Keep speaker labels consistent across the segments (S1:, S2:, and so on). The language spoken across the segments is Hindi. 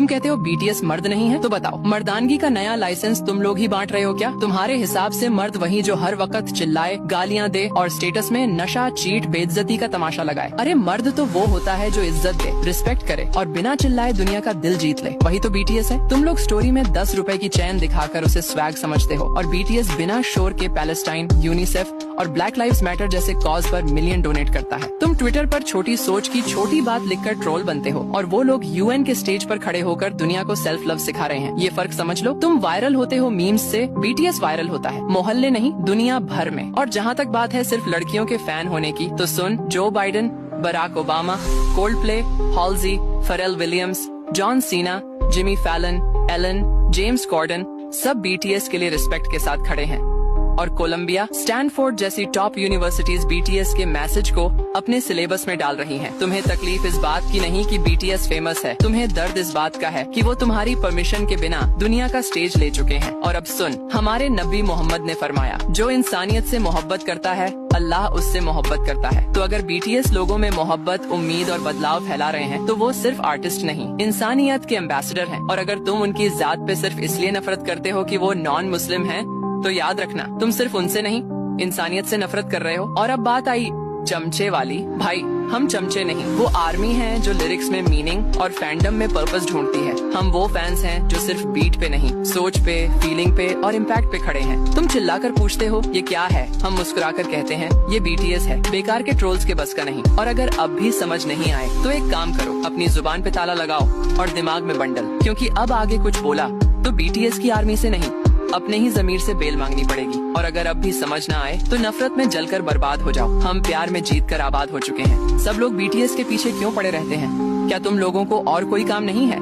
S1: तुम कहते हो बीटीएस मर्द नहीं है, तो बताओ मर्दानगी का नया लाइसेंस तुम लोग ही बांट रहे हो क्या? तुम्हारे हिसाब से मर्द वही जो हर वक्त चिल्लाए, गालियाँ दे और स्टेटस में नशा, चीट, बेइज्जती का तमाशा लगाए। अरे मर्द तो वो होता है जो इज्जत दे, रिस्पेक्ट करे और बिना चिल्लाए दुनिया का दिल जीत ले, वही तो बीटीएस है। तुम लोग स्टोरी में 10 रुपए की चैन दिखाकर उसे स्वैग समझते हो और बीटीएस बिना शोर के पैलेस्टाइन, यूनिसेफ और ब्लैक लाइव्स मैटर जैसे कॉज पर मिलियन डोनेट करता है। तुम ट्विटर पर छोटी सोच की छोटी बात लिखकर ट्रोल बनते हो और वो लोग यूएन के स्टेज पर खड़े होकर दुनिया को सेल्फ लव सिखा रहे हैं। ये फर्क समझ लो। तुम वायरल होते हो मीम्स से, बीटीएस वायरल होता है मोहल्ले नहीं दुनिया भर में। और जहाँ तक बात है सिर्फ लड़कियों के फैन होने की, तो सुन, Joe Biden, Barack Obama, Coldplay, Halsey, Pharrell Williams, John Cena, Jimmy Fallon, Ellen, James Corden सब बीटीएस के लिए रिस्पेक्ट के साथ खड़े हैं। और कोलंबिया, स्टैनफोर्ड जैसी टॉप यूनिवर्सिटीज बीटीएस के मैसेज को अपने सिलेबस में डाल रही हैं। तुम्हें तकलीफ इस बात की नहीं कि बीटीएस फेमस है, तुम्हें दर्द इस बात का है कि वो तुम्हारी परमिशन के बिना दुनिया का स्टेज ले चुके हैं। और अब सुन, हमारे नबी मोहम्मद ने फरमाया, जो इंसानियत से मोहब्बत करता है अल्लाह उससे मोहब्बत करता है। तो अगर बीटीएस लोगों में मोहब्बत, उम्मीद और बदलाव फैला रहे हैं तो वो सिर्फ आर्टिस्ट नहीं, इंसानियत के एम्बेसडर हैं। और अगर तुम उनकी जात पे सिर्फ इसलिए नफरत करते हो कि वो नॉन मुस्लिम हैं, तो याद रखना तुम सिर्फ उनसे नहीं इंसानियत से नफरत कर रहे हो। और अब बात आई चमचे वाली। भाई हम चमचे नहीं, वो आर्मी हैं जो लिरिक्स में मीनिंग और फैंडम में पर्पस ढूंढती है। हम वो फैंस हैं जो सिर्फ बीट पे नहीं, सोच पे, फीलिंग पे और इम्पैक्ट पे खड़े हैं। तुम चिल्लाकर पूछते हो ये क्या है, हम मुस्कुराकर कहते हैं ये बीटीएस है। बेकार के ट्रोल्स के बस का नहीं। और अगर अब भी समझ नहीं आए तो एक काम करो, अपनी जुबान पे ताला लगाओ और दिमाग में बंडल, क्योंकि अब आगे कुछ बोला तो बीटीएस की आर्मी से नहीं, अपने ही जमीर से बेल मांगनी पड़ेगी। और अगर अब भी समझ ना आए तो नफरत में जलकर बर्बाद हो जाओ। हम प्यार में जीत कर आबाद हो चुके हैं। सब लोग बीटीएस के पीछे क्यों पड़े रहते हैं? क्या तुम लोगों को और कोई काम नहीं है?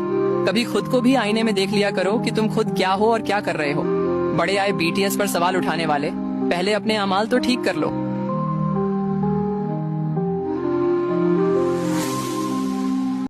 S1: कभी खुद को भी आईने में देख लिया करो कि तुम खुद क्या हो और क्या कर रहे हो। बड़े आए बीटीएस पर सवाल उठाने वाले, पहले अपने अमाल तो ठीक कर लो।